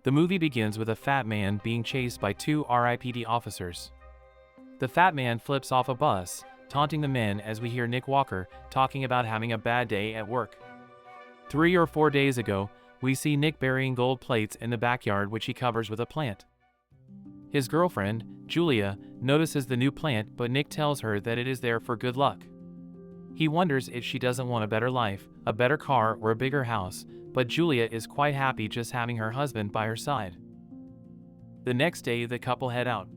The movie begins with a fat man being chased by two RIPD officers. The fat man flips off a bus, taunting the men as we hear Nick Walker talking about having a bad day at work. 3 or 4 days ago, we see Nick burying gold plates in the backyard which he covers with a plant. His girlfriend, Julia, notices the new plant, but Nick tells her that it is there for good luck. He wonders if she doesn't want a better life, a better car, or a bigger house, but Julia is quite happy just having her husband by her side. The next day, the couple head out.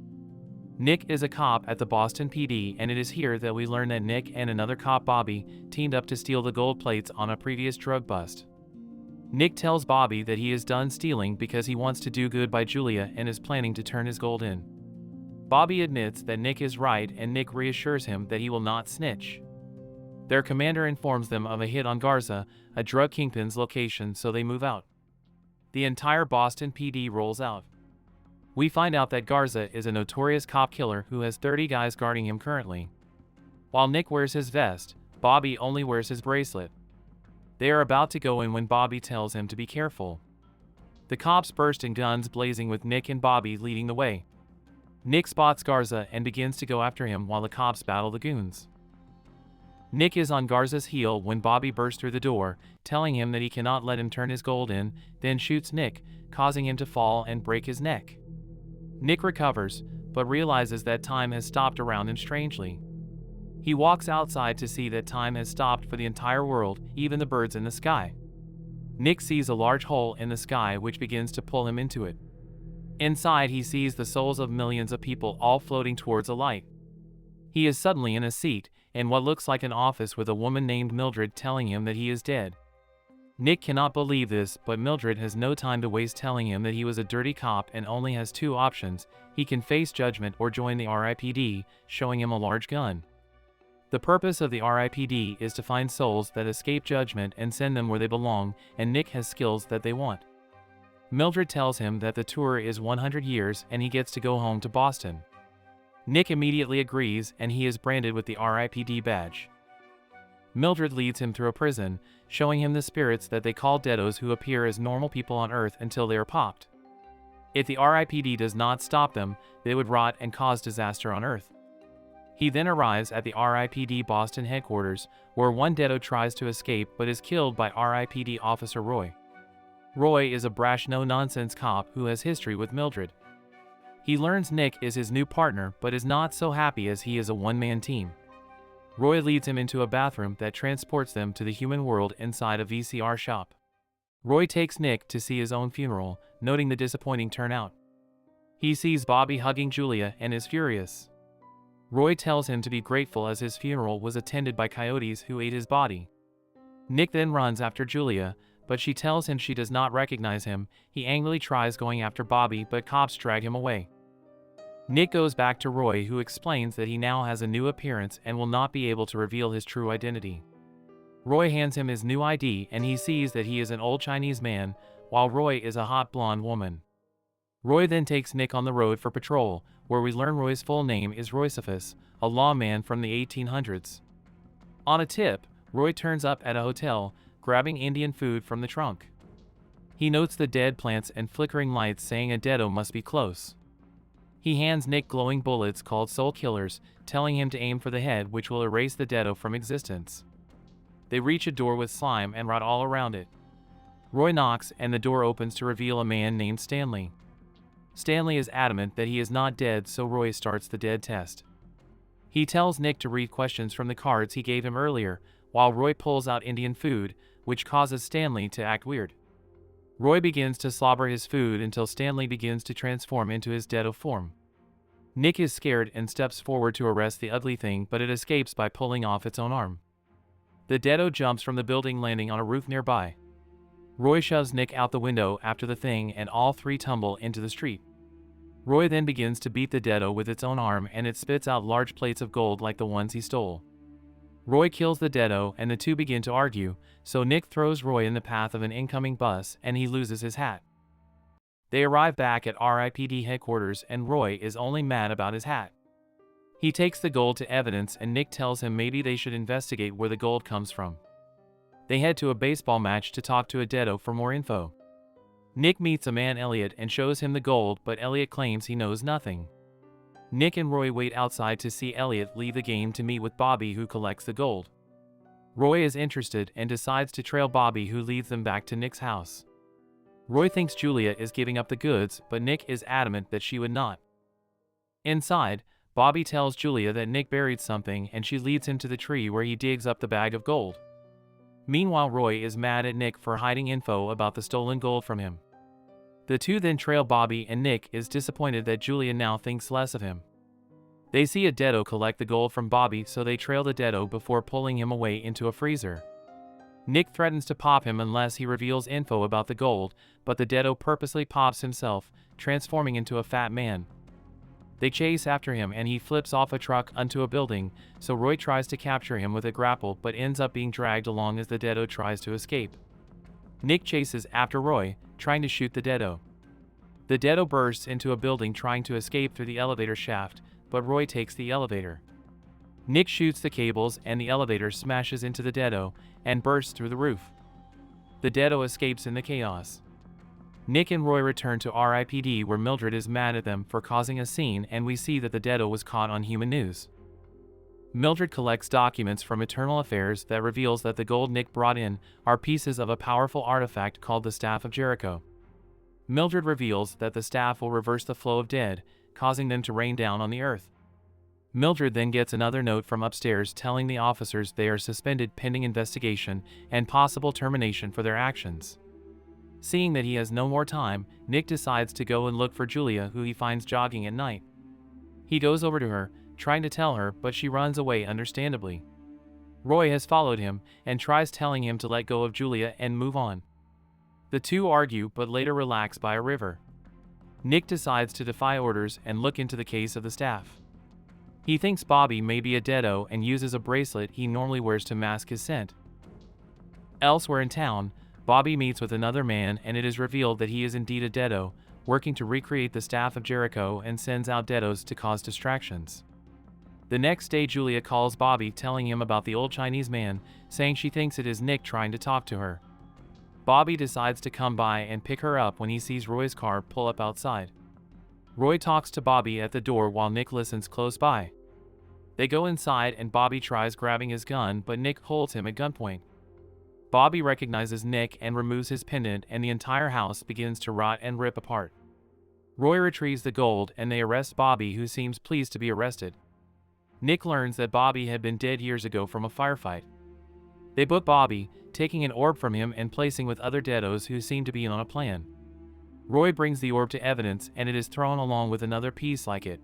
Nick is a cop at the Boston PD, and it is here that we learn that Nick and another cop, Bobby, teamed up to steal the gold plates on a previous drug bust. Nick tells Bobby that he is done stealing because he wants to do good by Julia and is planning to turn his gold in. Bobby admits that Nick is right, and Nick reassures him that he will not snitch. Their commander informs them of a hit on Garza, a drug kingpin's location, so they move out. The entire Boston PD rolls out. We find out that Garza is a notorious cop killer who has 30 guys guarding him currently. While Nick wears his vest, Bobby only wears his bracelet. They are about to go in when Bobby tells him to be careful. The cops burst in, guns blazing, with Nick and Bobby leading the way. Nick spots Garza and begins to go after him while the cops battle the goons. Nick is on Garza's heel when Bobby bursts through the door, telling him that he cannot let him turn his gold in, then shoots Nick, causing him to fall and break his neck. Nick recovers, but realizes that time has stopped around him strangely. He walks outside to see that time has stopped for the entire world, even the birds in the sky. Nick sees a large hole in the sky which begins to pull him into it. Inside, he sees the souls of millions of people all floating towards a light. He is suddenly in a seat in what looks like an office with a woman named Mildred telling him that he is dead. Nick cannot believe this, but Mildred has no time to waste telling him that he was a dirty cop and only has two options: he can face judgment or join the RIPD, showing him a large gun. The purpose of the RIPD is to find souls that escape judgment and send them where they belong, and Nick has skills that they want. Mildred tells him that the tour is 100 years and he gets to go home to Boston. Nick immediately agrees, and he is branded with the RIPD badge. Mildred leads him through a prison, showing him the spirits that they call deados, who appear as normal people on Earth until they are popped. If the RIPD does not stop them, they would rot and cause disaster on Earth. He then arrives at the RIPD Boston headquarters, where one deado tries to escape but is killed by RIPD officer Roy. Roy is a brash, no-nonsense cop who has history with Mildred. He learns Nick is his new partner, but is not so happy as he is a one-man team. Roy leads him into a bathroom that transports them to the human world inside a VCR shop. Roy takes Nick to see his own funeral, noting the disappointing turnout. He sees Bobby hugging Julia and is furious. Roy tells him to be grateful as his funeral was attended by coyotes who ate his body. Nick then runs after Julia, but she tells him she does not recognize him. He angrily tries going after Bobby, but cops drag him away. Nick goes back to Roy, who explains that he now has a new appearance and will not be able to reveal his true identity. Roy hands him his new ID, and he sees that he is an old Chinese man, while Roy is a hot blonde woman. Roy then takes Nick on the road for patrol, where we learn Roy's full name is Roycephus, a lawman from the 1800s. On a tip, Roy turns up at a hotel, grabbing Indian food from the trunk. He notes the dead plants and flickering lights, saying a deado must be close. He hands Nick glowing bullets called soul killers, telling him to aim for the head, which will erase the deado from existence. They reach a door with slime and rot all around it. Roy knocks, and the door opens to reveal a man named Stanley. Stanley is adamant that he is not dead, so Roy starts the dead test. He tells Nick to read questions from the cards he gave him earlier, while Roy pulls out Indian food, which causes Stanley to act weird. Roy begins to slobber his food until Stanley begins to transform into his deado form. Nick is scared and steps forward to arrest the ugly thing, but it escapes by pulling off its own arm. The deado jumps from the building, landing on a roof nearby. Roy shoves Nick out the window after the thing, and all three tumble into the street. Roy then begins to beat the deado with its own arm, and it spits out large plates of gold like the ones he stole. Roy kills the deado, and the two begin to argue, so Nick throws Roy in the path of an incoming bus, and he loses his hat. They arrive back at RIPD headquarters, and Roy is only mad about his hat. He takes the gold to evidence, and Nick tells him maybe they should investigate where the gold comes from. They head to a baseball match to talk to a deado for more info. Nick meets a man Elliot and shows him the gold, but Elliot claims he knows nothing. Nick and Roy wait outside to see Elliot leave the game to meet with Bobby, who collects the gold. Roy is interested and decides to trail Bobby, who leads them back to Nick's house. Roy thinks Julia is giving up the goods, but Nick is adamant that she would not. Inside, Bobby tells Julia that Nick buried something, and she leads him to the tree where he digs up the bag of gold. Meanwhile, Roy is mad at Nick for hiding info about the stolen gold from him. The two then trail Bobby, and Nick is disappointed that Julia now thinks less of him. They see a Dedo collect the gold from Bobby, so they trail the Dedo before pulling him away into a freezer. Nick threatens to pop him unless he reveals info about the gold, but the Dedo purposely pops himself, transforming into a fat man. They chase after him and he flips off a truck onto a building, so Roy tries to capture him with a grapple but ends up being dragged along as the Dedo tries to escape. Nick chases after Roy, trying to shoot the Dedo. The Dedo bursts into a building trying to escape through the elevator shaft, but Roy takes the elevator. Nick shoots the cables and the elevator smashes into the Dedo and bursts through the roof. The Dedo escapes in the chaos. Nick and Roy return to RIPD, where Mildred is mad at them for causing a scene, and we see that the Dedo was caught on human news. Mildred collects documents from Eternal Affairs that reveals that the gold Nick brought in are pieces of a powerful artifact called the Staff of Jericho. Mildred reveals that the staff will reverse the flow of dead, causing them to rain down on the earth. Mildred then gets another note from upstairs telling the officers they are suspended pending investigation and possible termination for their actions. Seeing that he has no more time, Nick decides to go and look for Julia, who he finds jogging at night. He goes over to her, trying to tell her, but she runs away understandably. Roy has followed him and tries telling him to let go of Julia and move on. The two argue but later relax by a river. Nick decides to defy orders and look into the case of the staff. He thinks Bobby may be a Dedo and uses a bracelet he normally wears to mask his scent. Elsewhere in town, Bobby meets with another man and it is revealed that he is indeed a Dedo, working to recreate the Staff of Jericho and sends out Dedos to cause distractions. The next day, Julia calls Bobby telling him about the old Chinese man, saying she thinks it is Nick trying to talk to her. Bobby decides to come by and pick her up when he sees Roy's car pull up outside. Roy talks to Bobby at the door while Nick listens close by. They go inside and Bobby tries grabbing his gun, but Nick holds him at gunpoint. Bobby recognizes Nick and removes his pendant, and the entire house begins to rot and rip apart. Roy retrieves the gold and they arrest Bobby, who seems pleased to be arrested. Nick learns that Bobby had been dead years ago from a firefight. They book Bobby, taking an orb from him and placing with other Dedos who seem to be on a plan. Roy brings the orb to evidence and it is thrown along with another piece like it.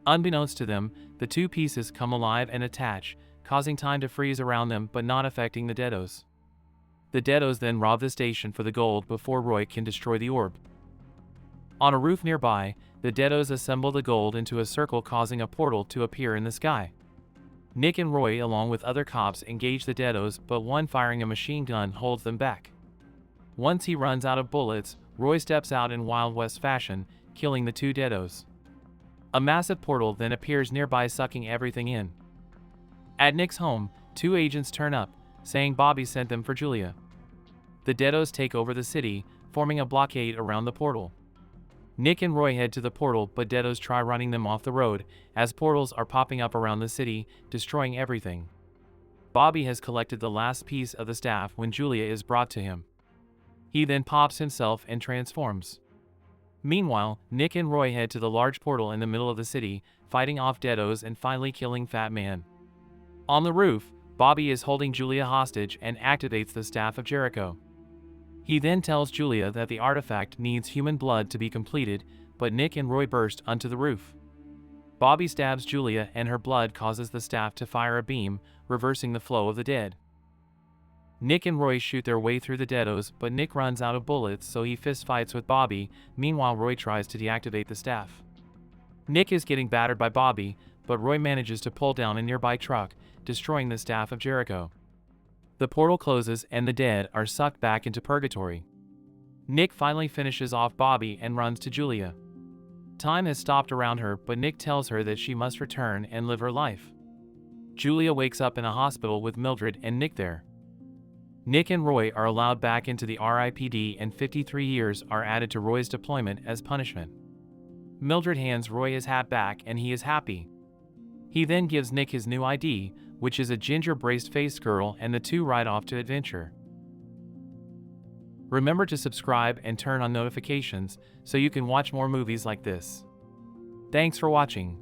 Unbeknownst to them, the two pieces come alive and attach, causing time to freeze around them but not affecting the Dedos. The Dedos then rob the station for the gold before Roy can destroy the orb. On a roof nearby, the Dedos assemble the gold into a circle, causing a portal to appear in the sky. Nick and Roy, along with other cops, engage the Dedos, but one firing a machine gun holds them back. Once he runs out of bullets, Roy steps out in Wild West fashion, killing the two Dedos. A massive portal then appears nearby, sucking everything in. At Nick's home, two agents turn up, saying Bobby sent them for Julia. The Dedos take over the city, forming a blockade around the portal. Nick and Roy head to the portal, but Dedos try running them off the road, as portals are popping up around the city, destroying everything. Bobby has collected the last piece of the staff when Julia is brought to him. He then pops himself and transforms. Meanwhile, Nick and Roy head to the large portal in the middle of the city, fighting off Dedos and finally killing Fat Man. On the roof, Bobby is holding Julia hostage and activates the Staff of Jericho. He then tells Julia that the artifact needs human blood to be completed, but Nick and Roy burst onto the roof. Bobby stabs Julia and her blood causes the staff to fire a beam, reversing the flow of the dead. Nick and Roy shoot their way through the Dedos, but Nick runs out of bullets, so he fist fights with Bobby. Meanwhile, Roy tries to deactivate the staff. Nick is getting battered by Bobby, but Roy manages to pull down a nearby truck, destroying the Staff of Jericho. The portal closes and the dead are sucked back into purgatory. Nick finally finishes off Bobby and runs to Julia. Time has stopped around her, but Nick tells her that she must return and live her life. Julia wakes up in a hospital with Mildred and Nick there. Nick and Roy are allowed back into the RIPD and 53 years are added to Roy's deployment as punishment. Mildred hands Roy his hat back and he is happy. He then gives Nick his new ID, which is a ginger braced-faced girl, and the two ride off to adventure. Remember to subscribe and turn on notifications so you can watch more movies like this. Thanks for watching.